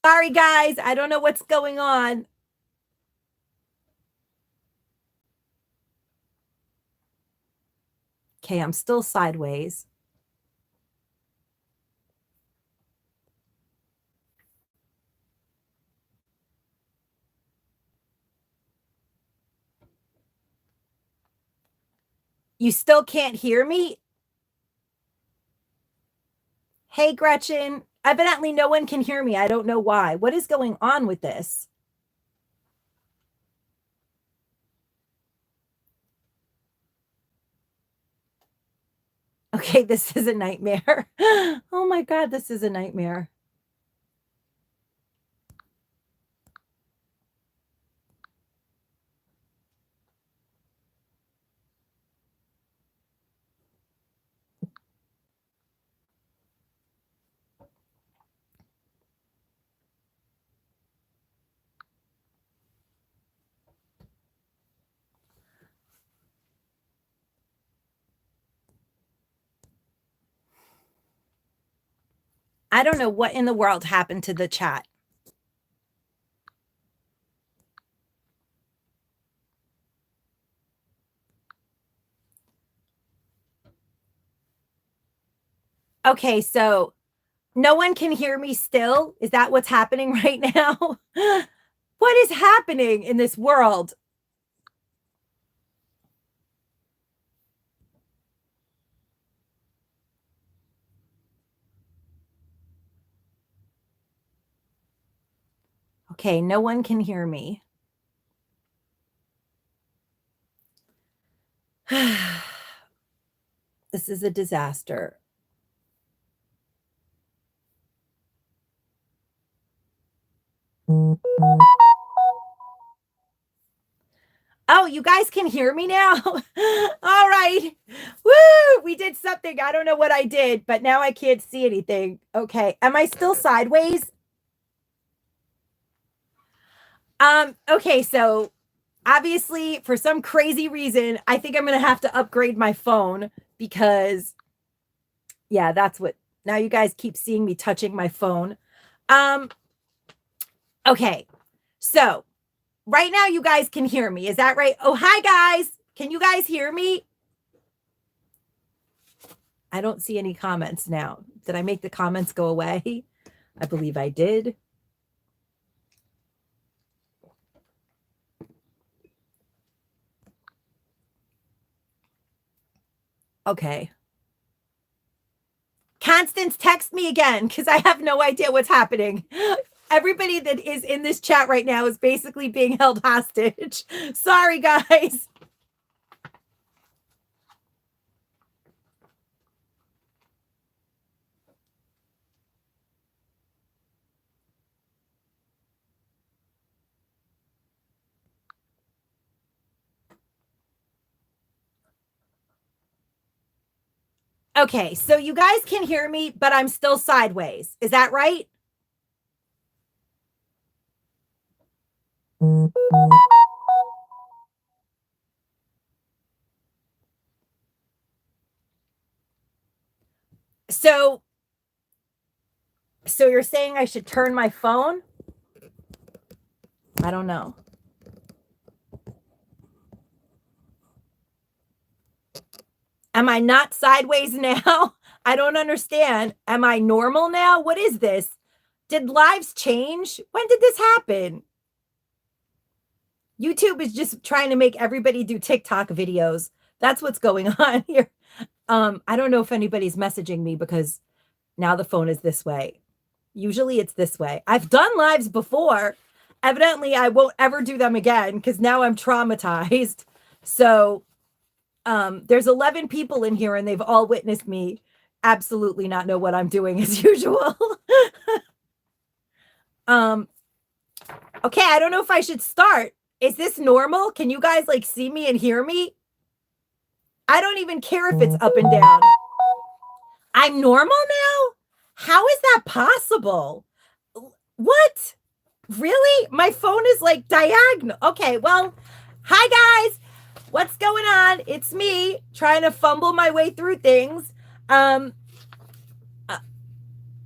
Sorry, guys. I don't know what's going on. Okay, I'm still sideways. You still can't hear me? Hey, Gretchen. Evidently, no one can hear me. I don't know why. What is going on with this? Okay, this is a nightmare. Oh my God, this is a nightmare. I don't know what in the world happened to the chat. Okay, so no one can hear me still. Is that what's happening right now? What is happening in this world? Okay, no one can hear me. This is a disaster. Oh, you guys can hear me now? All right. Woo! We did something. I don't know what I did, but now I can't see anything. Okay. Am I still sideways? Okay, so obviously for some crazy reason, I think I'm gonna have to upgrade my phone because yeah, that's what now you guys keep seeing me touching my phone. Okay, so right now you guys can hear me. Is that right? Oh, hi guys. Can you guys hear me? I don't see any comments now. Did I make the comments go away? I believe I did. Okay. Constance, text me again because I have no idea what's happening. Everybody that is in this chat right now is basically being held hostage. Sorry, guys. Okay, so you guys can hear me, but I'm still sideways. Is that right? So you're saying I should turn my phone? I don't know. Am I not sideways now? I don't understand. Am I normal now? What is this? Did lives change? When did this happen? YouTube is just trying to make everybody do TikTok videos. That's what's going on here. I don't know if anybody's messaging me because now the phone is this way. Usually it's this way. I've done lives before. Evidently, I won't ever do them again because now I'm traumatized. So there's 11 people in here and they've all witnessed me absolutely not know what I'm doing as usual. Okay, I don't know if I should start. Is this normal? Can you guys like see me and hear me? I don't even care if it's up and down. I'm normal now? How is that possible? What? Really? My phone is like diagonal. Okay, well, hi guys. What's going on? It's me trying to fumble my way through things.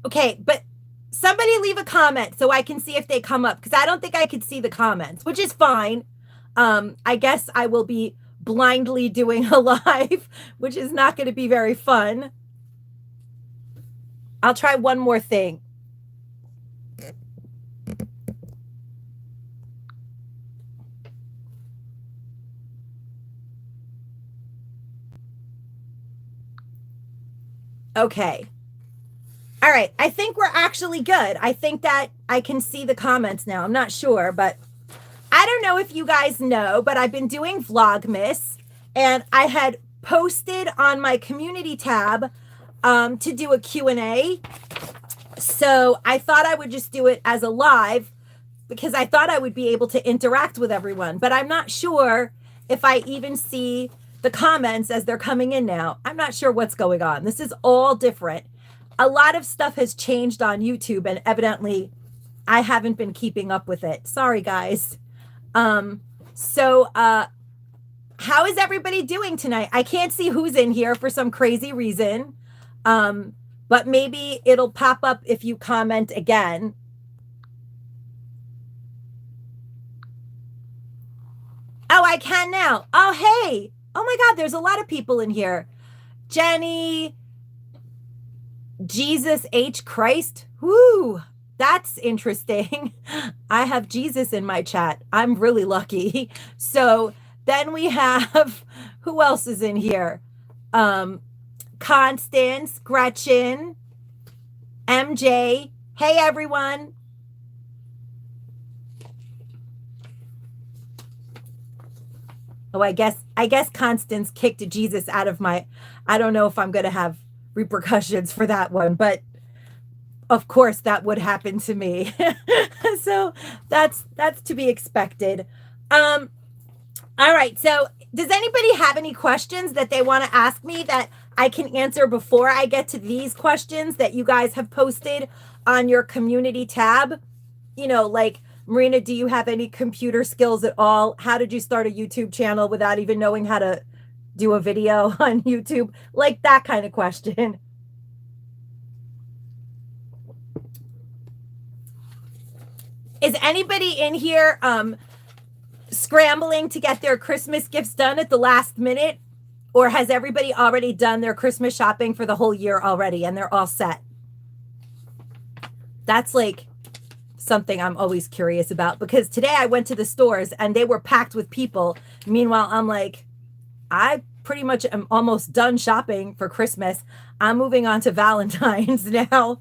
Okay, but somebody leave a comment so I can see if they come up, because I don't think I could see the comments, which is fine. I guess I will be blindly doing a live, which is not going to be very fun. I'll try one more thing. Okay. All right. I think we're actually good. I think that I can see the comments now. I'm not sure, but I don't know if you guys know, but I've been doing Vlogmas, and I had posted on my community tab to do a Q&A. So I thought I would just do it as a live because I thought I would be able to interact with everyone, but I'm not sure if I even see the comments as they're coming in now. I'm not sure what's going on. This is all different. A lot of stuff has changed on YouTube, and evidently I haven't been keeping up with it. Sorry, guys. How is everybody doing tonight? I can't see who's in here for some crazy reason. But maybe it'll pop up if you comment again. Oh, I can now. Oh, hey. Oh my God, there's a lot of people in here. Jenny, Jesus H. Christ. Woo, that's interesting. I have Jesus in my chat. I'm really lucky. So then we have, who else is in here? Constance, Gretchen, MJ. Hey, everyone. Oh, I guess Constance kicked Jesus out of my, I don't know if I'm going to have repercussions for that one, but of course that would happen to me. So that's to be expected. All right. So does anybody have any questions that they want to ask me that I can answer before I get to these questions that you guys have posted on your community tab? You know, like, Marina, do you have any computer skills at all? How did you start a YouTube channel without even knowing how to do a video on YouTube? Like that kind of question. Is anybody in here scrambling to get their Christmas gifts done at the last minute? Or has everybody already done their Christmas shopping for the whole year already and they're all set? That's like something I'm always curious about, because today I went to the stores and they were packed with people. Meanwhile, I'm like, I pretty much am almost done shopping for Christmas. I'm moving on to Valentine's now.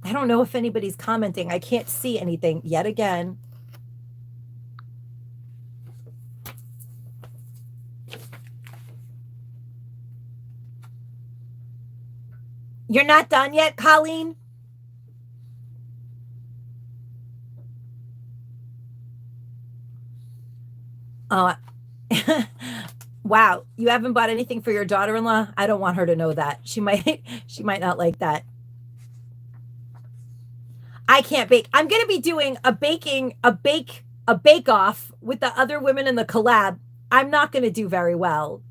I don't know if anybody's commenting. I can't see anything yet again. You're not done yet, Colleen? Oh, wow. You haven't bought anything for your daughter-in-law? I don't want her to know that. She might not like that. I can't bake. I'm going to be doing a bake-off with the other women in the collab. I'm not going to do very well.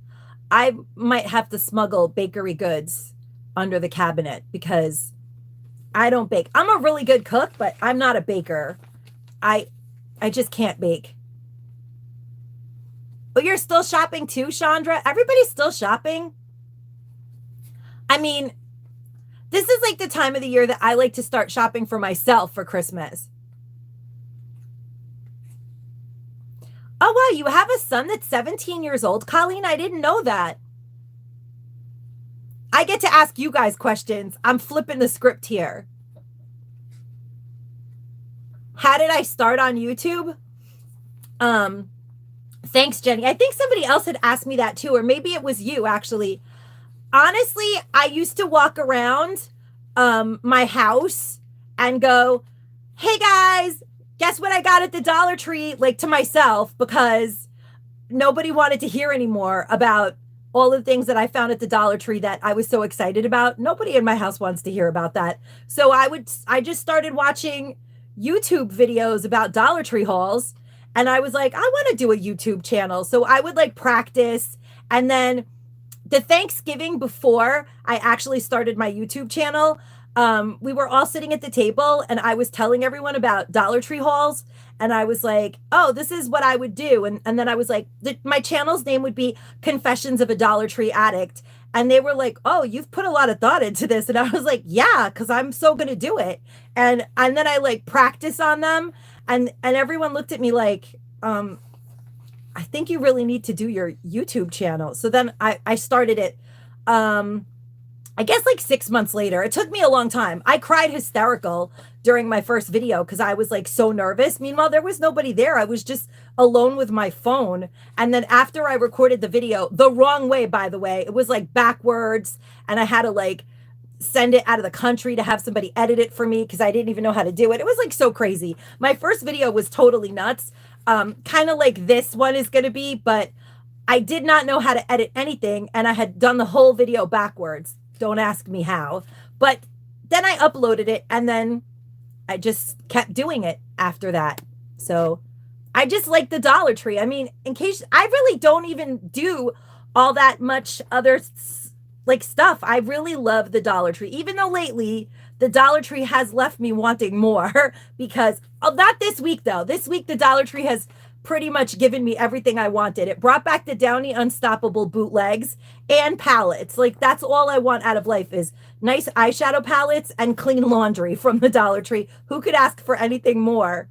I might have to smuggle bakery goods under the cabinet because I don't bake. I'm a really good cook, but I'm not a baker. I just can't bake. Oh, you're still shopping too, Chandra? Everybody's still shopping? I mean, this is like the time of the year that I like to start shopping for myself for Christmas. Oh, wow, you have a son that's 17 years old, Colleen? I didn't know that. I get to ask you guys questions. I'm flipping the script here. How did I start on YouTube? Thanks, Jenny. I think somebody else had asked me that too, or maybe it was you, actually. Honestly, I used to walk around my house and go, hey guys, guess what I got at the Dollar Tree? Like, to myself, because nobody wanted to hear anymore about all the things that I found at the Dollar Tree that I was so excited about. Nobody in my house wants to hear about that. So I just started watching YouTube videos about Dollar Tree hauls. And I was like, I want to do a YouTube channel. So I would like practice. And then the Thanksgiving before I actually started my YouTube channel, we were all sitting at the table and I was telling everyone about Dollar Tree hauls. And I was like, oh, this is what I would do. And then I was like, my channel's name would be Confessions of a Dollar Tree Addict. And they were like, oh, you've put a lot of thought into this. And I was like, yeah, because I'm so going to do it. And then I like practice on them. And everyone looked at me like, I think you really need to do your YouTube channel. So then I started it. I guess like 6 months later. It took me a long time. I cried hysterical during my first video because I was like so nervous. Meanwhile, there was nobody there. I was just alone with my phone. And then after I recorded the video, the wrong way, by the way, it was like backwards. And I had to like send it out of the country to have somebody edit it for me because I didn't even know how to do it. It was like so crazy. My first video was totally nuts. Kind of like this one is going to be, but I did not know how to edit anything. And I had done the whole video backwards. Don't ask me how. But then I uploaded it and then I just kept doing it after that. So I just like the Dollar Tree. I mean, in case I really don't even do all that much other like stuff. I really love the Dollar Tree, even though lately the Dollar Tree has left me wanting more because not this week though. This week, the Dollar Tree has pretty much given me everything I wanted. It brought back the Downy Unstoppable bootlegs and palettes. Like that's all I want out of life is nice eyeshadow palettes and clean laundry from the Dollar Tree. Who could ask for anything more?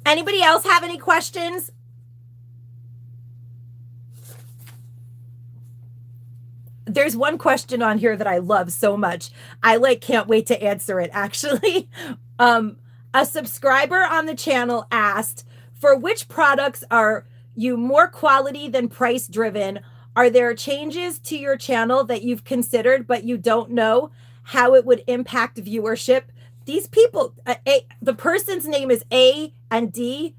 Anybody else have any questions? There's one question on here that I love so much. I like can't wait to answer it actually. A subscriber on the channel asked, for which products are you more quality than price driven? Are there changes to your channel that you've considered but you don't know how it would impact viewership? These people, the person's name is A and D,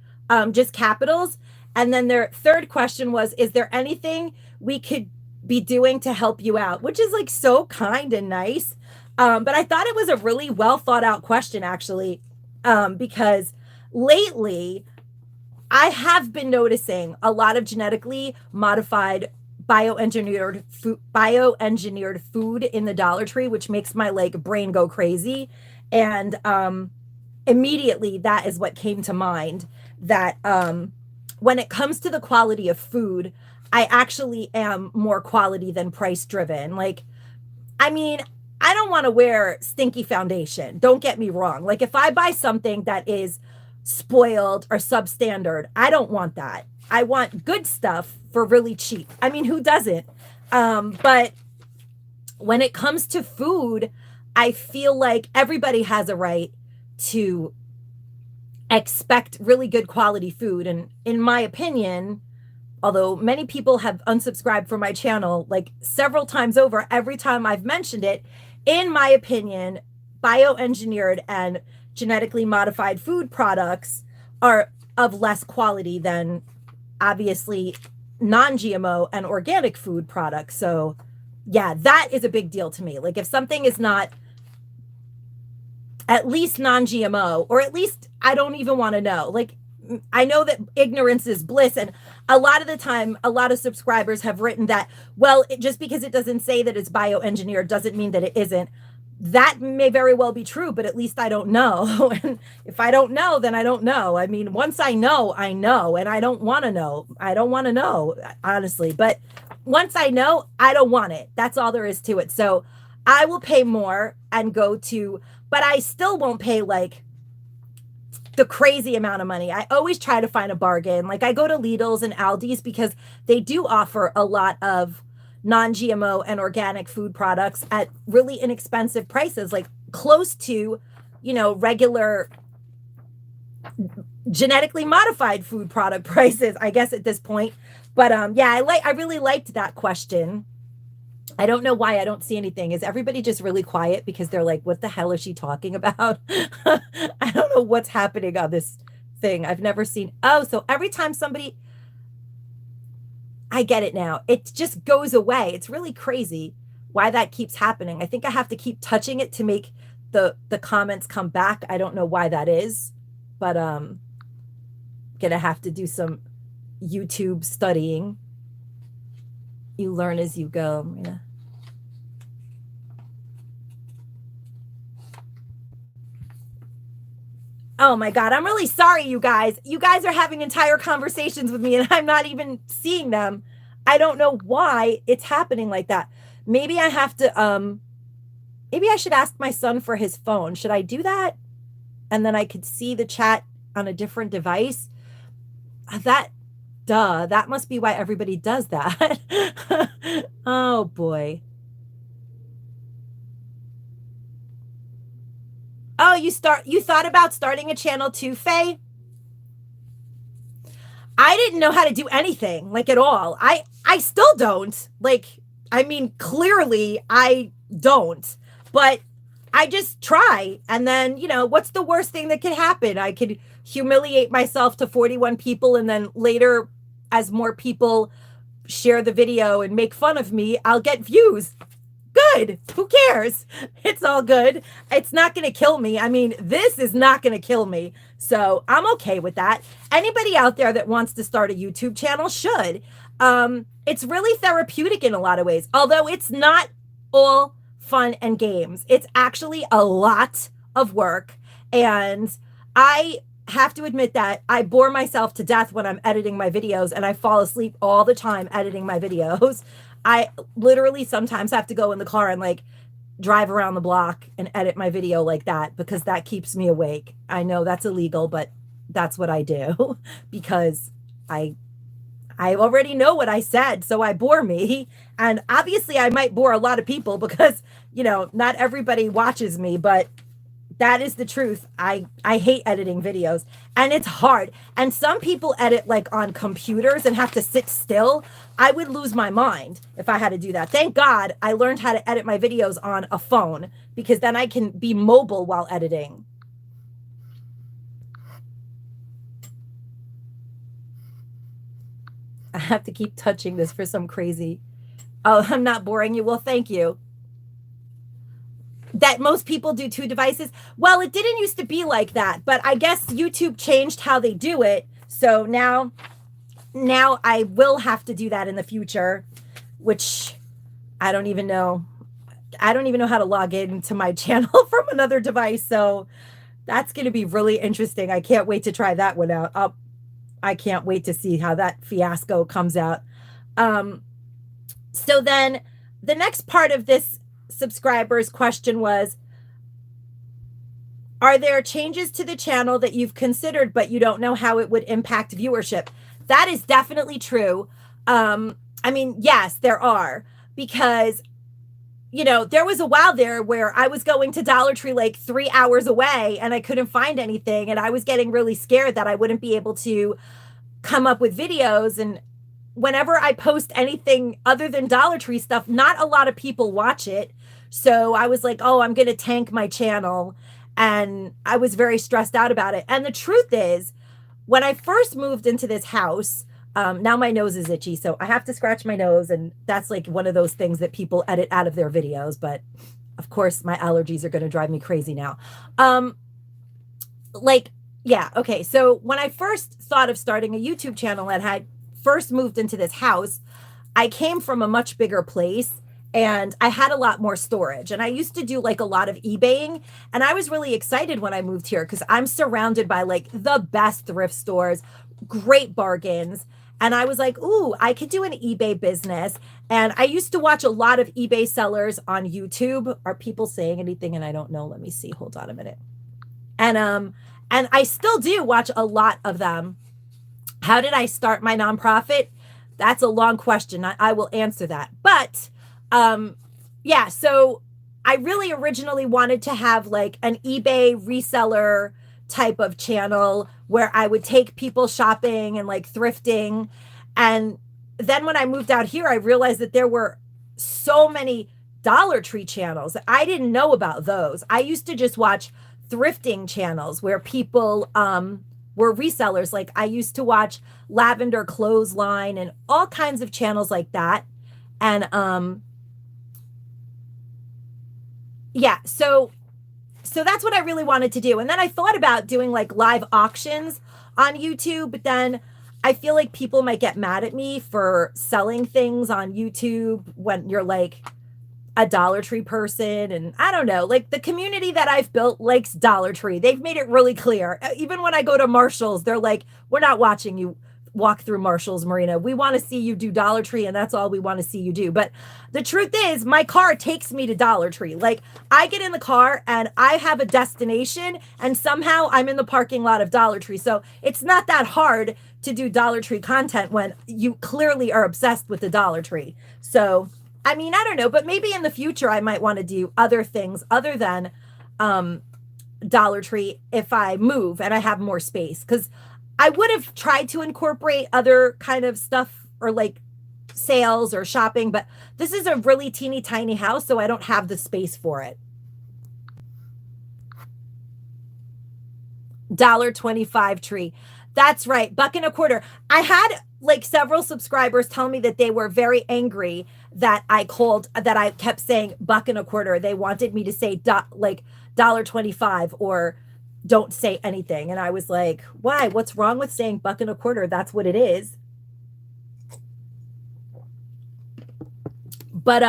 just capitals. And then their third question was, is there anything we could be doing to help you out? Which is like so kind and nice. But I thought it was a really well thought out question actually, because lately I have been noticing a lot of genetically modified bioengineered food in the Dollar Tree, which makes my like brain go crazy. And immediately that is what came to mind, that when it comes to the quality of food, I actually am more quality than price driven. Like, I mean, I don't want to wear stinky foundation. Don't get me wrong. Like if I buy something that is spoiled or substandard, I don't want that. I want good stuff for really cheap. I mean, who doesn't? But when it comes to food, I feel like everybody has a right to expect really good quality food. And in my opinion, although many people have unsubscribed from my channel like several times over, every time I've mentioned it, in my opinion, bioengineered and genetically modified food products are of less quality than obviously non-GMO and organic food products. So yeah, that is a big deal to me. Like if something is not at least non-GMO, or at least I don't even want to know. Like I know that ignorance is bliss. And a lot of the time, a lot of subscribers have written that, well, just because it doesn't say that it's bioengineered doesn't mean that it isn't. That may very well be true, but at least I don't know. And if I don't know, then I don't know. I mean, once I know, and I don't want to know. I don't want to know, honestly. But once I know, I don't want it. That's all there is to it. So I will pay more and go to, but I still won't pay like the crazy amount of money. I always try to find a bargain. Like I go to Lidl's and Aldi's because they do offer a lot of non-GMO and organic food products at really inexpensive prices, like close to, you know, regular genetically modified food product prices, I guess at this point. But yeah, I really liked that question. I don't know why I don't see anything. Is everybody just really quiet because they're like, what the hell is she talking about? I don't know what's happening on this thing. I've never seen. Oh, so every time somebody, I get it now. It just goes away. It's really crazy why that keeps happening. I think I have to keep touching it to make the comments come back. I don't know why that is, but gonna have to do some YouTube studying. You learn as you go. Yeah. Oh my God, I'm really sorry, you guys. You guys are having entire conversations with me and I'm not even seeing them. I don't know why it's happening like that. Maybe I have to, maybe I should ask my son for his phone. Should I do that? And then I could see the chat on a different device. That must be why everybody does that. Oh boy. Oh, you thought about starting a channel too, Faye? I didn't know how to do anything, like, at all. I still don't. Like, I mean, clearly I don't. But I just try. And then, what's the worst thing that could happen? I could humiliate myself to 41 people, and then later, as more people share the video and make fun of me, I'll get views. Good. Who cares? It's all good. It's not going to kill me. I mean, this is not going to kill me. So I'm okay with that. Anybody out there that wants to start a YouTube channel should. It's really therapeutic in a lot of ways, although it's not all fun and games. It's actually a lot of work. And I have to admit that I bore myself to death when I'm editing my videos, and I fall asleep all the time editing my videos. I literally sometimes have to go in the car and like drive around the block and edit my video like that, because that keeps me awake. I know that's illegal, but that's what I do because I already know what I said, so I bore me. And obviously I might bore a lot of people because, not everybody watches me, but that is the truth. I hate editing videos, and it's hard. And some people edit like on computers and have to sit still. I would lose my mind if I had to do that. Thank God I learned how to edit my videos on a phone, because then I can be mobile while editing. I have to keep touching this for some crazy. Oh, I'm not boring you. Well, thank you. That most people do 2 devices. Well, it didn't used to be like that, but I guess YouTube changed how they do it. So now I will have to do that in the future, which I don't even know. I don't even know how to log into my channel from another device. So that's going to be really interesting. I can't wait to try that one out. I can't wait to see how that fiasco comes out. So then the next part of this subscriber's question was, are there changes to the channel that you've considered but you don't know how it would impact viewership? That is definitely true. I mean, yes, there are, because there was a while there where I was going to Dollar Tree like 3 hours away and I couldn't find anything, and I was getting really scared that I wouldn't be able to come up with videos. And whenever I post anything other than Dollar Tree stuff, not a lot of people watch it. So I was like, oh, I'm going to tank my channel. And I was very stressed out about it. And the truth is, when I first moved into this house, now my nose is itchy, so I have to scratch my nose. And that's like one of those things that people edit out of their videos. But of course, my allergies are going to drive me crazy now. Yeah, okay. So when I first thought of starting a YouTube channel and had first moved into this house, I came from a much bigger place and I had a lot more storage, and I used to do like a lot of eBaying, and I was really excited when I moved here because I'm surrounded by like the best thrift stores, great bargains. And I was like, ooh, I could do an eBay business. And I used to watch a lot of eBay sellers on YouTube. Are people saying anything? And I don't know. Let me see. Hold on a minute. And I still do watch a lot of them. How did I start my nonprofit? That's a long question. I will answer that. But yeah, so I really originally wanted to have like an eBay reseller type of channel where I would take people shopping and like thrifting. And then when I moved out here, I realized that there were so many Dollar Tree channels. I didn't know about those. I used to just watch thrifting channels where people were resellers. Like I used to watch Lavender Clothesline and all kinds of channels like that. And yeah, so that's what I really wanted to do. And then I thought about doing like live auctions on YouTube, but then I feel like people might get mad at me for selling things on YouTube when you're like a Dollar Tree person. And I don't know, like the community that I've built likes Dollar Tree. They've made it really clear. Even when I go to Marshall's, they're like, we're not watching you walk through Marshall's, Marina. We want to see you do Dollar Tree, and that's all we want to see you do. But the truth is, my car takes me to Dollar Tree. Like, I get in the car and I have a destination, and somehow I'm in the parking lot of Dollar Tree. So it's not that hard to do Dollar Tree content when you clearly are obsessed with the Dollar Tree. So, I mean, I don't know, but maybe in the future I might want to do other things other than Dollar Tree if I move and I have more space. Because I would have tried to incorporate other kind of stuff or like sales or shopping, but this is a really teeny tiny house, so I don't have the space for it. $1.25 tree. That's right. $1.25. I had like several subscribers tell me that they were very angry that I kept saying $1.25. They wanted me to say like $1.25 or don't say anything. And I was like, why? What's wrong with saying $1.25? That's what it is. But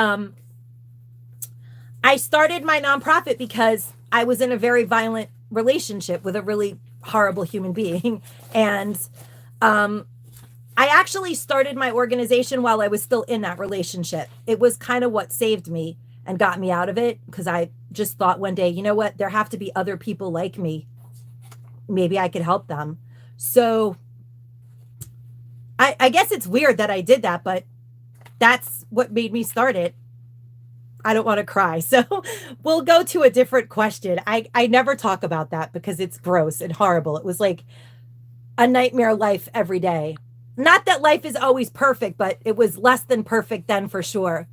I started my nonprofit because I was in a very violent relationship with a really horrible human being. And I actually started my organization while I was still in that relationship. It was kind of what saved me and got me out of it, because I just thought one day, you know what, there have to be other people like me. Maybe I could help them. So I guess it's weird that I did that, but that's what made me start it. I don't want to cry. So we'll go to a different question. I never talk about that because it's gross and horrible. It was like a nightmare life every day. Not that life is always perfect, but it was less than perfect then for sure.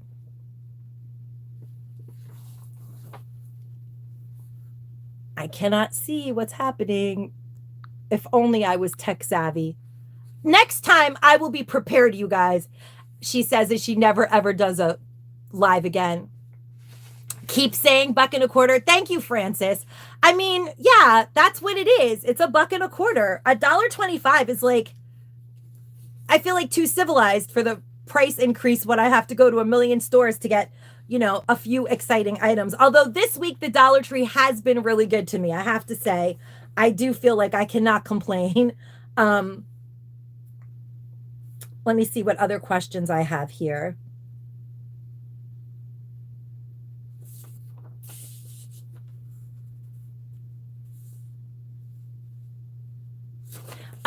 I cannot see what's happening. If only I was tech savvy. Next time I will be prepared, you guys. She says that she never ever does a live again. Keep saying $1.25. Thank you, Francis. I mean, yeah, that's what it is. It's $1.25. $1.25 is like, I feel like too civilized for the price increase when I have to go to a million stores to get, you know, a few exciting items. Although this week the Dollar Tree has been really good to me, I have to say. I do feel like I cannot complain. Let me see what other questions I have here.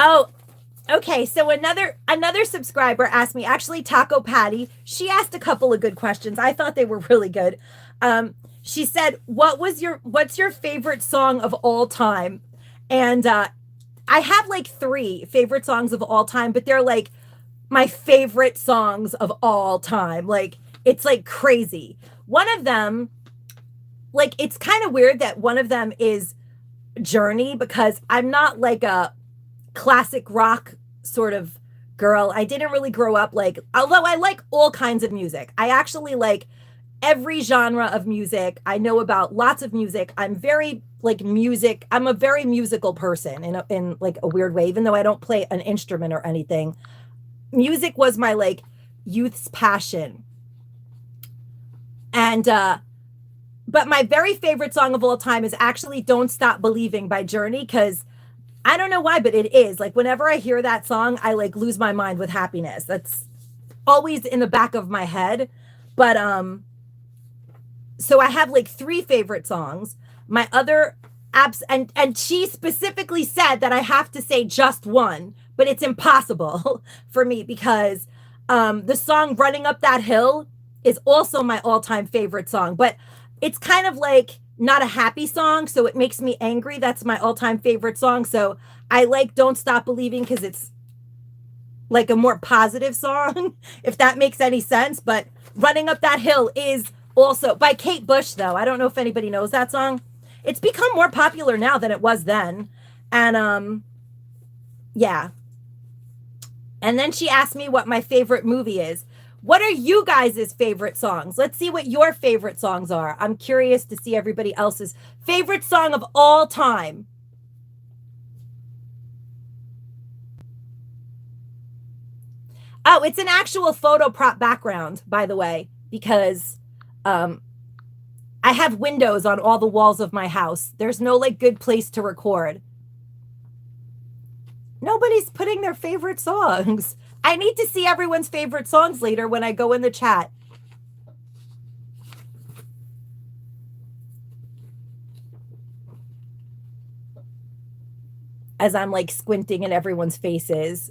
Oh, okay. So another subscriber asked me, actually Taco Patty, she asked a couple of good questions. I thought they were really good. She said, what's your favorite song of all time? And I have like 3 favorite songs of all time, but they're like my favorite songs of all time. Like, it's like crazy. One of them, like, it's kind of weird that one of them is Journey, because I'm not like a classic rock sort of girl. I didn't really grow up like, although I like all kinds of music. I actually like every genre of music. I know about lots of music. I'm very like music. I'm a very musical person in like a weird way, even though I don't play an instrument or anything. Music was my like youth's passion. And but my very favorite song of all time is actually Don't Stop Believing by Journey, because I don't know why, but it is like whenever I hear that song, I like lose my mind with happiness. That's always in the back of my head. But so I have like 3 favorite songs. My other apps, and she specifically said that I have to say just one, but it's impossible for me because the song Running Up That Hill is also my all-time favorite song, but it's kind of like not a happy song, so it makes me angry. That's my all-time favorite song. So I like Don't Stop Believing because it's like a more positive song, if that makes any sense. But Running Up That Hill is also by Kate Bush, though. I don't know if anybody knows that song. It's become more popular now than it was then. And yeah. And then she asked me what my favorite movie is. What are you guys' favorite songs? Let's see what your favorite songs are. I'm curious to see everybody else's favorite song of all time. Oh, it's an actual photo prop background, by the way, because um, I have windows on all the walls of my house. There's no like good place to record. Nobody's putting their favorite songs. I need to see everyone's favorite songs later when I go in the chat. As I'm like squinting in everyone's faces.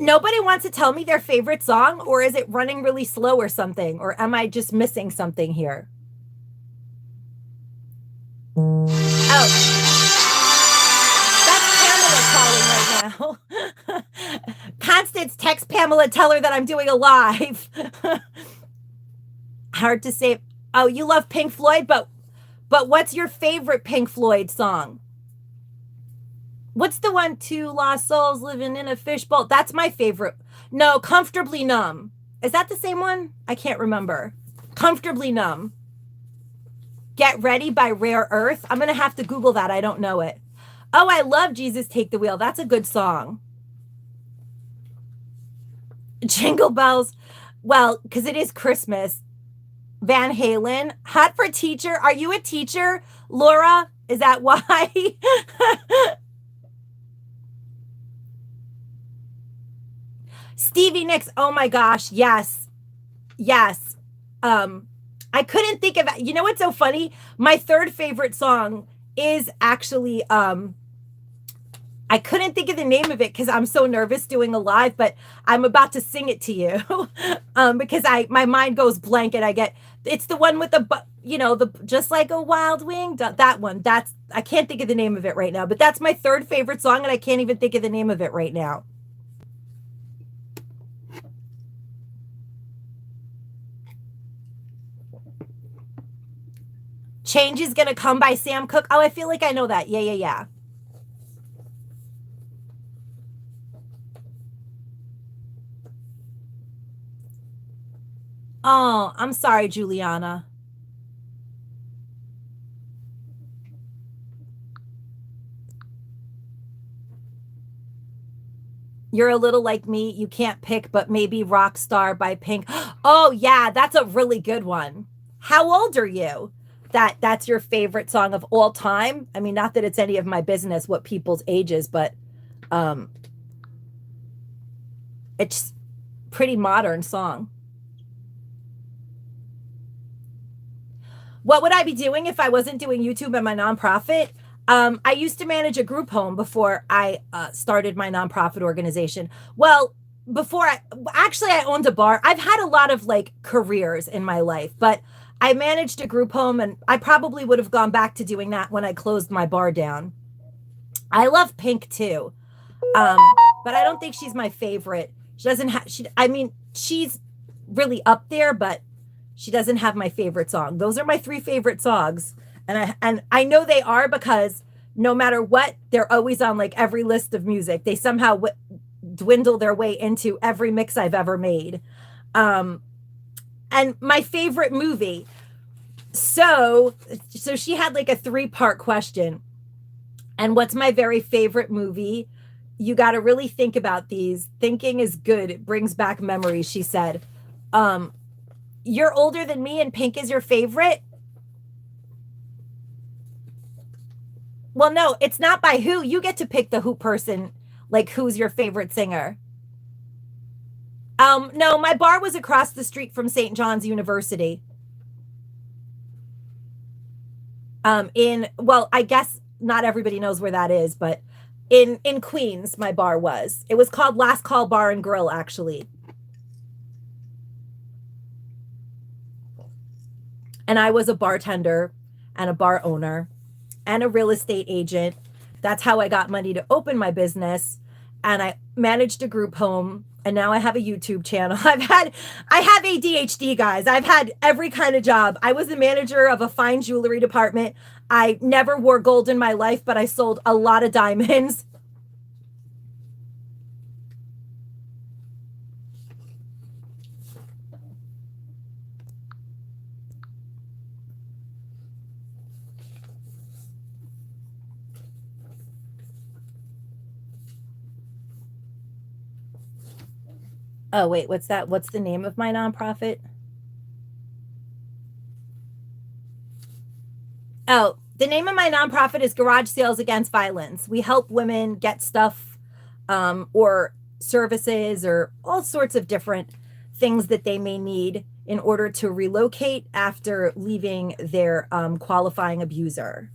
Nobody wants to tell me their favorite song, or is it running really slow or something? Or am I just missing something here? Oh, that's Pamela calling right now. Constance, text Pamela, tell her that I'm doing a live. Hard to say. Oh, you love Pink Floyd, but what's your favorite Pink Floyd song? What's the one, Two Lost Souls Living in a Fishbowl? That's my favorite. No, Comfortably Numb. Is that the same one? I can't remember. Comfortably Numb. Get Ready by Rare Earth. I'm going to have to Google that. I don't know it. Oh, I love Jesus Take the Wheel. That's a good song. Jingle Bells. Well, because it is Christmas. Van Halen. Hot for Teacher. Are you a teacher, Laura? Is that why? Stevie Nicks. Oh my gosh. Yes. Yes. I couldn't think of it. You know what's so funny? My third favorite song is actually I couldn't think of the name of it because I'm so nervous doing a live, but I'm about to sing it to you because my mind goes blank and it's the one with the just like a wild wing, that one. I can't think of the name of it right now, but that's my third favorite song and I can't even think of the name of it right now. Change is Gonna Come by Sam Cooke. Oh, I feel like I know that. Yeah. Oh, I'm sorry, Juliana. You're a little like me. You can't pick, but maybe Rockstar by Pink. Oh, yeah, that's a really good one. How old are you? That's your favorite song of all time? I mean, not that it's any of my business what people's ages, but it's pretty modern song. What would I be doing if I wasn't doing YouTube and my nonprofit? I used to manage a group home before I started my nonprofit organization. Well, I owned a bar. I've had a lot of like careers in my life, but I managed a group home and I probably would have gone back to doing that when I closed my bar down. I love Pink too. But I don't think she's my favorite. She doesn't have, she's really up there, but she doesn't have my favorite song. Those are my three favorite songs. And I know they are because no matter what, they're always on like every list of music. They somehow dwindle their way into every mix I've ever made. And my favorite movie. So she had like a 3-part question. And what's my very favorite movie? You got to really think about these. Thinking is good. It brings back memories, she said. You're older than me and Pink is your favorite? Well, no, it's not by who. You get to pick the who person, like who's your favorite singer. No, my bar was across the street from St. John's University. I guess not everybody knows where that is, but in Queens, my bar was. It was called Last Call Bar and Grill, actually. And I was a bartender and a bar owner and a real estate agent. That's how I got money to open my business. And I managed a group home. And now I have a YouTube channel. I have ADHD, guys. I've had every kind of job. I was the manager of a fine jewelry department. I never wore gold in my life, but I sold a lot of diamonds. Oh, wait, what's that? What's the name of my nonprofit? Oh, the name of my nonprofit is Garage Sales Against Violence. We help women get stuff or services or all sorts of different things that they may need in order to relocate after leaving their qualifying abuser.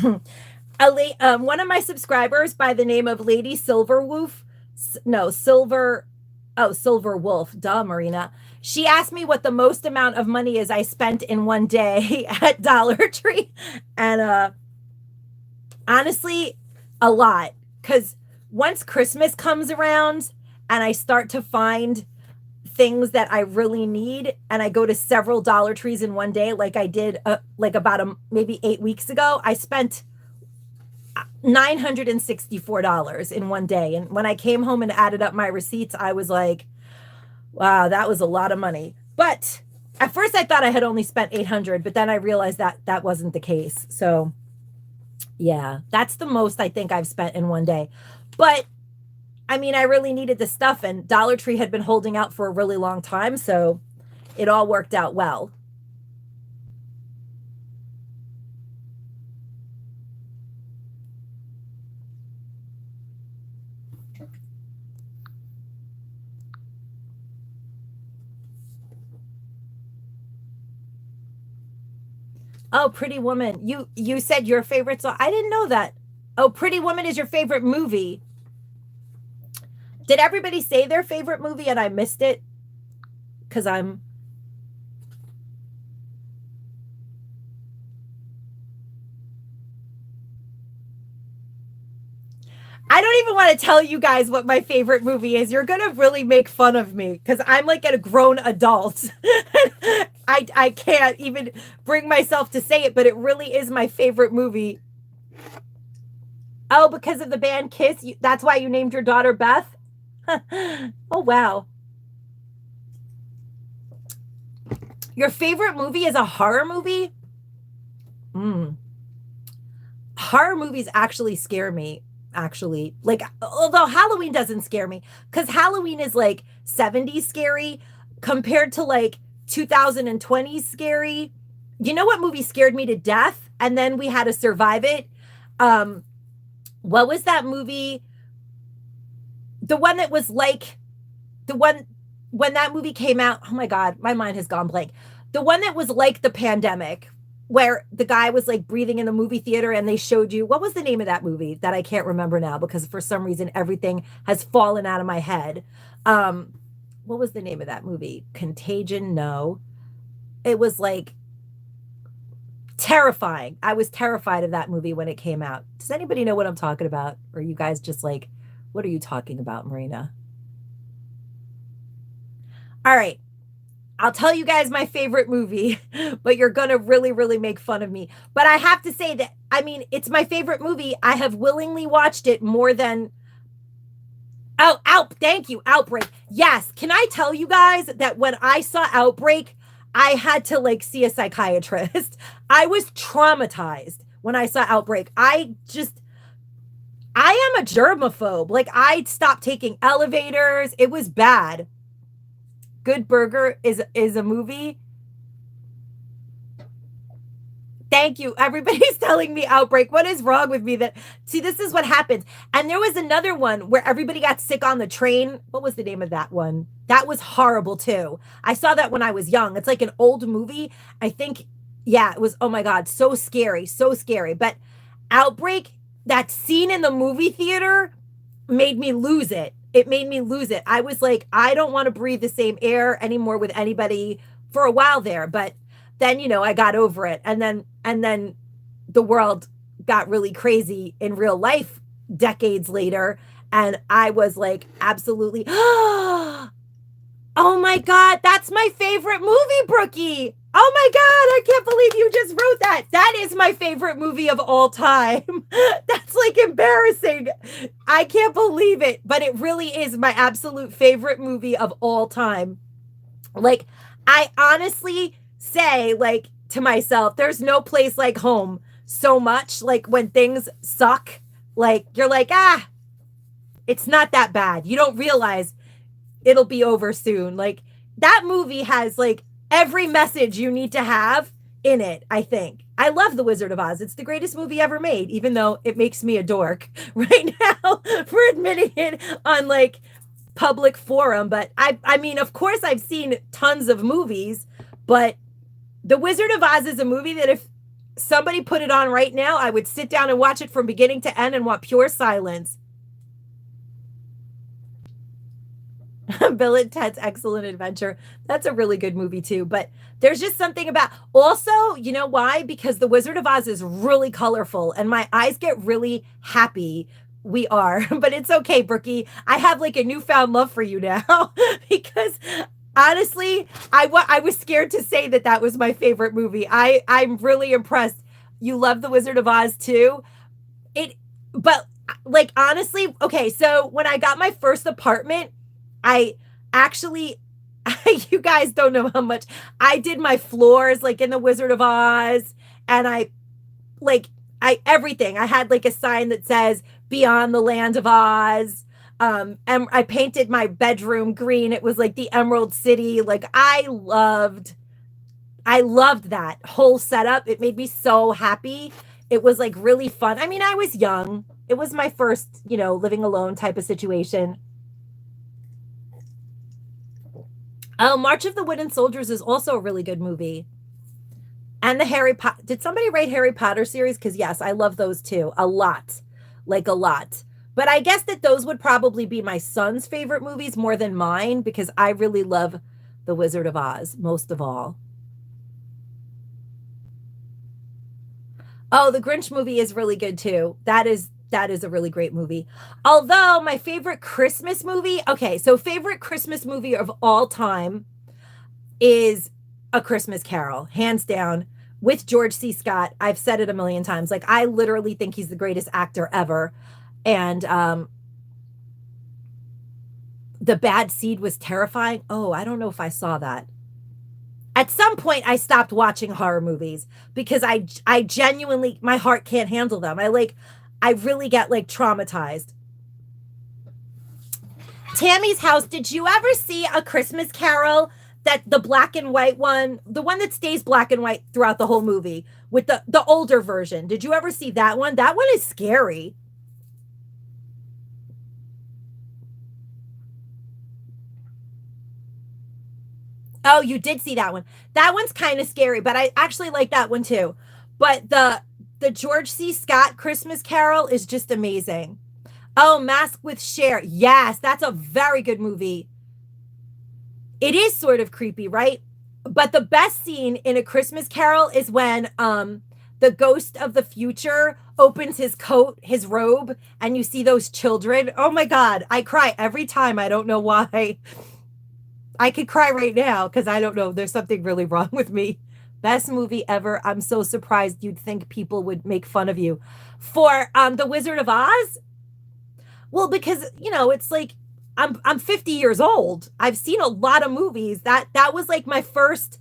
One of my subscribers by the name of Lady Silverwolf, no, Silver Wolf, duh, Marina. She asked me what the most amount of money is I spent in one day at Dollar Tree. And honestly, a lot. Because once Christmas comes around and I start to find things that I really need, and I go to several Dollar Trees in one day, like I did like about maybe 8 weeks ago, I spent $964 in one day. And when I came home and added up my receipts, I was like, wow, that was a lot of money. But at first I thought I had only spent 800, but then I realized that that wasn't the case. So yeah, that's the most I think I've spent in one day. But I mean, I really needed the stuff, and Dollar Tree had been holding out for a really long time. So it all worked out well. Oh, Pretty Woman. You said your favorite song. I didn't know that. Oh, Pretty Woman is your favorite movie. Did everybody say their favorite movie and I missed it? Because I don't even want to tell you guys what my favorite movie is. You're gonna really make fun of me because I'm like a grown adult. I can't even bring myself to say it, but it really is my favorite movie. Oh, because of the band Kiss? That's why you named your daughter Beth? Oh, wow. Your favorite movie is a horror movie? Mm. Horror movies actually scare me. Actually, like, although Halloween doesn't scare me because Halloween is like 70s scary compared to like 2020 scary. You know what movie scared me to death? And then we had to survive it. Um, what was that movie? The one that was like the one when that movie came out. Oh my God, my mind has gone blank. The one that was like the pandemic, where the guy was like breathing in the movie theater and they showed you what was the name of that movie that I can't remember now because for some reason everything has fallen out of my head. Um, what was the name of that movie? Contagion? No. It was like terrifying. I was terrified of that movie when it came out. Does anybody know what I'm talking about? Or you guys just like, what are you talking about, Marina? All right. I'll tell you guys my favorite movie, but you're going to really, really make fun of me. But I have to say that, I mean, it's my favorite movie. I have willingly watched it more than. Oh, thank you. Outbreak. Yes. Can I tell you guys that when I saw Outbreak, I had to like see a psychiatrist. I was traumatized when I saw Outbreak. I am a germaphobe. Like, I stopped taking elevators. It was bad. Good Burger is a movie. Thank you. Everybody's telling me Outbreak. What is wrong with me? That see, this is what happens. And there was another one where everybody got sick on the train. What was the name of that one? That was horrible too. I saw that when I was young. It's like an old movie. I think, yeah, it was, oh my God, so scary, so scary. But Outbreak, that scene in the movie theater made me lose it. It made me lose it. I was like, I don't want to breathe the same air anymore with anybody for a while there. But then, I got over it. And then the world got really crazy in real life decades later. And I was like, absolutely, oh my God, that's my favorite movie, Brookie. Oh my God, I can't believe you just wrote that. That is my favorite movie of all time. That's like embarrassing. I can't believe it, but it really is my absolute favorite movie of all time. Like, I honestly say, like, to myself, there's no place like home so much. Like, when things suck, like, you're like, it's not that bad. You don't realize it'll be over soon. Like that movie has like every message you need to have in it, I think. I love The Wizard of Oz. It's the greatest movie ever made, even though it makes me a dork right now for admitting it on like public forum. But I mean, of course I've seen tons of movies, but The Wizard of Oz is a movie that if somebody put it on right now, I would sit down and watch it from beginning to end and want pure silence. Bill and Ted's Excellent Adventure. That's a really good movie too. But there's just something about also, you know why? Because The Wizard of Oz is really colorful and my eyes get really happy. We are, but it's okay, Brookie. I have like a newfound love for you now because honestly, I was scared to say that that was my favorite movie. I'm really impressed. You love The Wizard of Oz too. But like honestly, okay, so when I got my first apartment, I actually, you guys don't know how much I did my floors like in The Wizard of Oz, and like everything. I had like a sign that says Beyond the Land of Oz. And I painted my bedroom green. It was like the Emerald City. Like I loved that whole setup. It made me so happy. It was like really fun. I mean, I was young. It was my first, living alone type of situation. Oh, March of the Wooden Soldiers is also a really good movie. And the Harry Potter. Did somebody write Harry Potter series? Because yes, I love those too. A lot. Like a lot. But I guess that those would probably be my son's favorite movies more than mine because I really love The Wizard of Oz most of all. Oh, the Grinch movie is really good too. That is a really great movie. Although my favorite Christmas movie, okay, so favorite Christmas movie of all time is A Christmas Carol, hands down, with George C. Scott. I've said it a million times. Like I literally think he's the greatest actor ever. And The Bad Seed was terrifying. Oh, I don't know if I saw that. At some point I stopped watching horror movies because I genuinely my heart can't handle them. I really get like traumatized. Tammy's House, did you ever see A Christmas Carol, that the black and white one, the one that stays black and white throughout the whole movie with the older version? Did you ever see that one? That one is scary. Oh, you did see that one. That one's kind of scary, but I actually like that one too. But the George C. Scott Christmas Carol is just amazing. Oh, Mask with Cher. Yes, that's a very good movie. It is sort of creepy, right? But the best scene in A Christmas Carol is when the ghost of the future opens his coat, his robe, and you see those children. Oh my God, I cry every time. I don't know why. I could cry right now because I don't know. There's something really wrong with me. Best movie ever. I'm so surprised you'd think people would make fun of you for The Wizard of Oz. Well, because it's like I'm 50 years old. I've seen a lot of movies. That was like my first.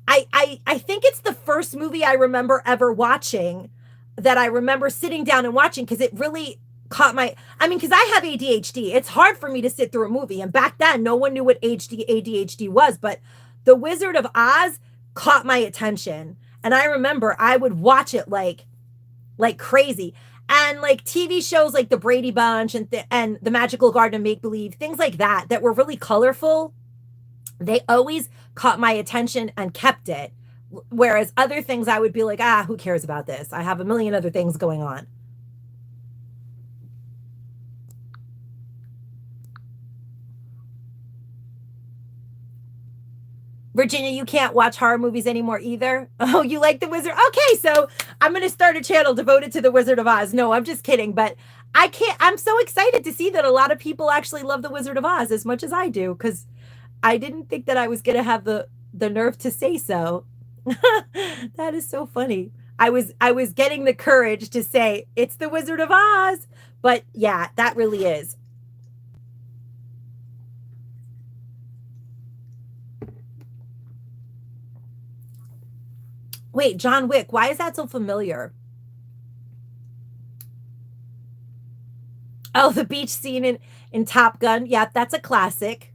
I think it's the first movie I remember ever watching that I remember sitting down and watching because it really caught my. I mean, because I have ADHD. It's hard for me to sit through a movie, and back then no one knew what ADHD was. But The Wizard of Oz caught my attention, and I remember I would watch it like crazy. And like TV shows like the Brady Bunch and the Magical Garden of Make Believe, things like that were really colorful. They always caught my attention and kept it. Whereas other things I would be like, who cares about this? I have a million other things going on. Virginia, you can't watch horror movies anymore either. Oh, you like The Wizard? Okay, so I'm going to start a channel devoted to The Wizard of Oz. No, I'm just kidding, but I can't. I'm so excited to see that a lot of people actually love The Wizard of Oz as much as I do because I didn't think that I was going to have the nerve to say so. That is so funny. I was getting the courage to say it's The Wizard of Oz, but yeah, that really is. Wait, John Wick, why is that so familiar? Oh, the beach scene in Top Gun. Yeah, that's a classic.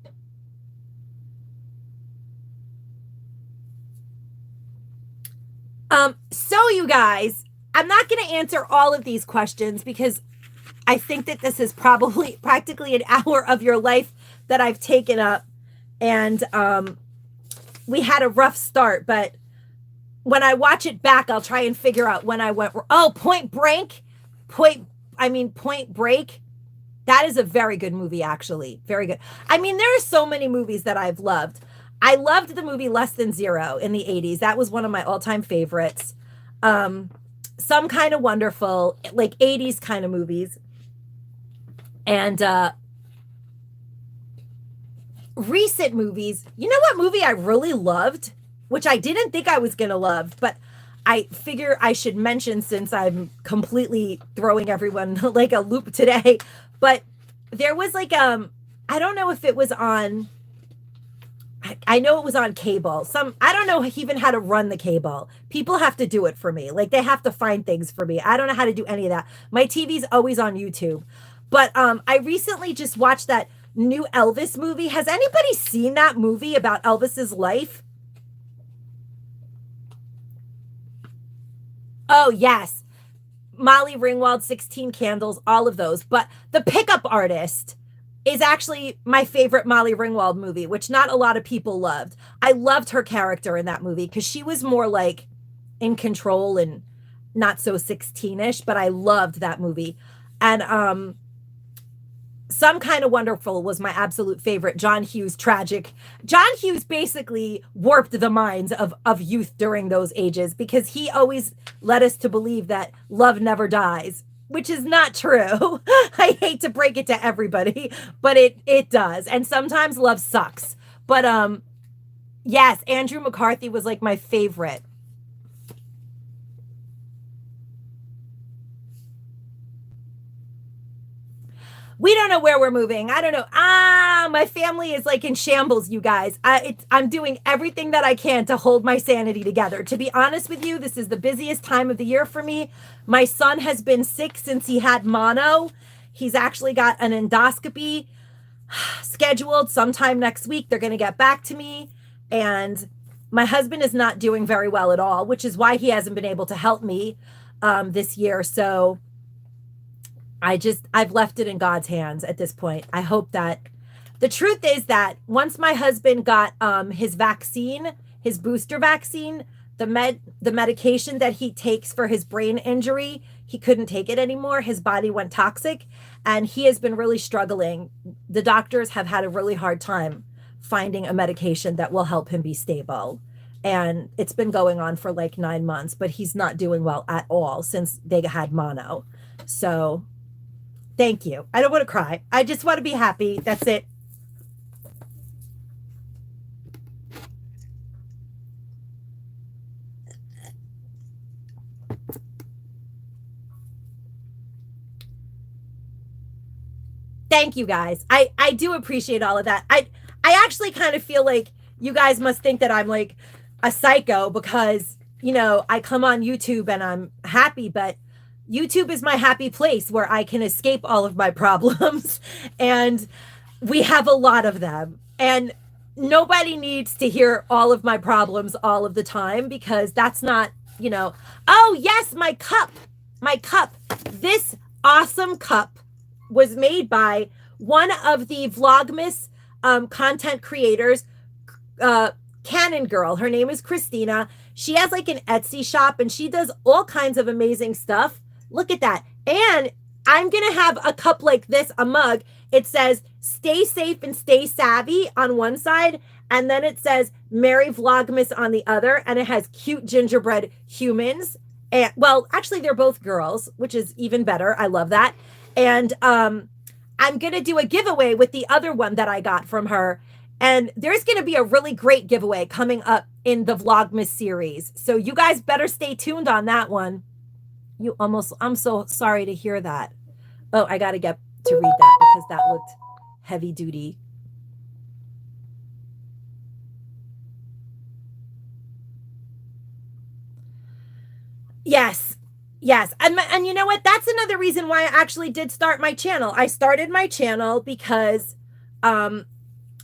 So you guys, I'm not going to answer all of these questions because I think that this is probably practically an hour of your life that I've taken up. And we had a rough start, but when I watch it back, I'll try and figure out when I went. Oh, Point Break. Point Break. That is a very good movie, actually. Very good. I mean, there are so many movies that I've loved. I loved the movie Less Than Zero in the 80s. That was one of my all-time favorites. Some Kind of Wonderful, like 80s kind of movies. And recent movies. You know what movie I really loved? Which I didn't think I was going to love, but I figure I should mention since I'm completely throwing everyone like a loop today. But there was like I don't know if it was on, I know it was on cable. I don't know even how to run the cable. People have to do it for me. Like they have to find things for me. I don't know how to do any of that. My TV's always on YouTube. But I recently just watched that new Elvis movie. Has anybody seen that movie about Elvis's life? Oh, yes. Molly Ringwald, 16 Candles, all of those. But The Pickup Artist is actually my favorite Molly Ringwald movie, which not a lot of people loved. I loved her character in that movie because she was more like in control and not so 16ish, but I loved that movie. And Some Kind of Wonderful was my absolute favorite. John Hughes, tragic. John Hughes basically warped the minds of youth during those ages because he always led us to believe that love never dies, which is not true. I hate to break it to everybody, but it does. And sometimes love sucks. But yes, Andrew McCarthy was like my favorite. We don't know where we're moving. I don't know. My family is like in shambles, you guys. I'm doing everything that I can to hold my sanity together. To be honest with you, this is the busiest time of the year for me. My son has been sick since he had mono. He's actually got an endoscopy scheduled sometime next week. They're going to get back to me. And my husband is not doing very well at all, which is why he hasn't been able to help me this year. So I've left it in God's hands at this point. I hope that the truth is that once my husband got his vaccine, his booster vaccine, the medication that he takes for his brain injury, he couldn't take it anymore. His body went toxic and he has been really struggling. The doctors have had a really hard time finding a medication that will help him be stable. And it's been going on for like 9 months, but he's not doing well at all since they had mono. So thank you. I don't want to cry. I just want to be happy. That's it. Thank you guys. I do appreciate all of that. I actually kind of feel like you guys must think that I'm like a psycho because, you know, I come on YouTube and I'm happy, but YouTube is my happy place where I can escape all of my problems. And we have a lot of them. And nobody needs to hear all of my problems all of the time because that's not, you know. Oh, yes, my cup. My cup. This awesome cup was made by one of the Vlogmas content creators, Canon Girl. Her name is Christina. She has like an Etsy shop and she does all kinds of amazing stuff. Look at that. And I'm going to have a cup like this, a mug. It says, stay safe and stay savvy on one side. And then it says, Merry Vlogmas on the other. And it has cute gingerbread humans. And well, actually, they're both girls, which is even better. I love that. And I'm going to do a giveaway with the other one that I got from her. And there's going to be a really great giveaway coming up in the Vlogmas series. So you guys better stay tuned on that one. I'm so sorry to hear that. Oh, I got to get to read that because that looked heavy duty. Yes. Yes. And you know what? That's another reason why I actually did start my channel. I started my channel because um,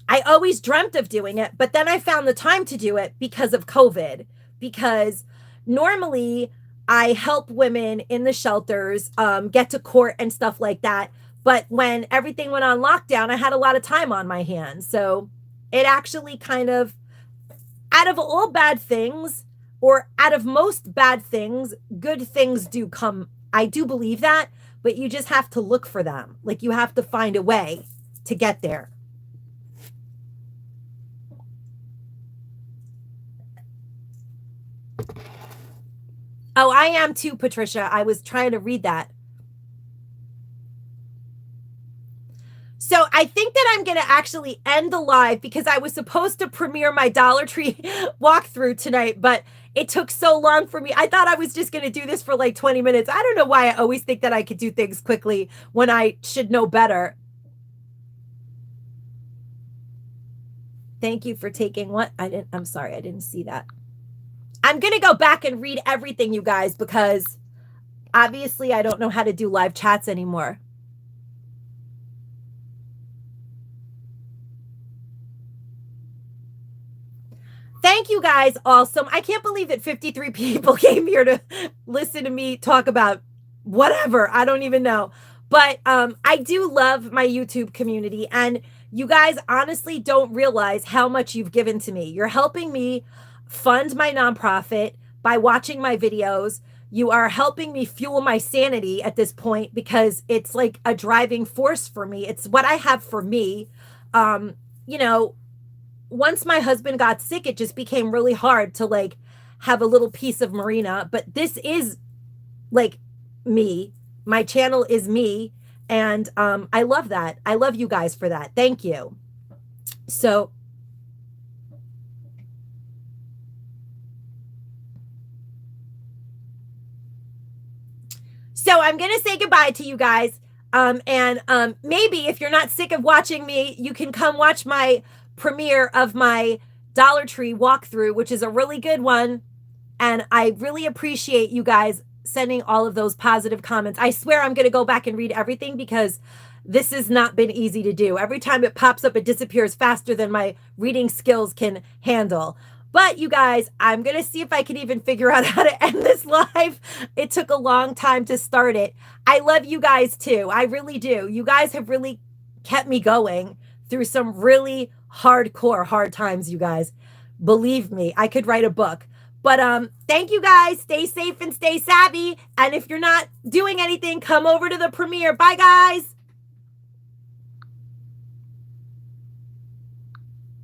I always dreamt of doing it, but then I found the time to do it because of COVID. Because normally I help women in the shelters get to court and stuff like that. But when everything went on lockdown, I had a lot of time on my hands. So it actually kind of, out of all bad things, or out of most bad things, good things do come. I do believe that, but you just have to look for them. Like you have to find a way to get there. Oh, I am too, Patricia. I was trying to read that. So I think that I'm going to actually end the live because I was supposed to premiere my Dollar Tree walkthrough tonight, but it took so long for me. I thought I was just going to do this for like 20 minutes. I don't know why I always think that I could do things quickly when I should know better. Thank you for taking what? I'm sorry, I didn't see that. I'm going to go back and read everything, you guys, because obviously I don't know how to do live chats anymore. Thank you guys. Awesome. I can't believe that 53 people came here to listen to me talk about whatever. I don't even know. But I do love my YouTube community. And you guys honestly don't realize how much you've given to me. You're helping me fund my nonprofit by watching my videos. You are helping me fuel my sanity at this point because it's like a driving force for me. It's what I have for me. You know, once my husband got sick, it just became really hard to like have a little piece of Marina. But this is like me. My channel is me. And I love that. I love you guys for that. Thank you. So I'm going to say goodbye to you guys. And maybe if you're not sick of watching me, you can come watch my premiere of my Dollar Tree walkthrough, which is a really good one. And I really appreciate you guys sending all of those positive comments. I swear I'm going to go back and read everything because this has not been easy to do. Every time it pops up, it disappears faster than my reading skills can handle. But you guys, I'm going to see if I can even figure out how to end this live. It took a long time to start it. I love you guys too. I really do. You guys have really kept me going through some really hardcore hard times, you guys. Believe me, I could write a book. But thank you guys. Stay safe and stay savvy. And if you're not doing anything, come over to the premiere. Bye, guys.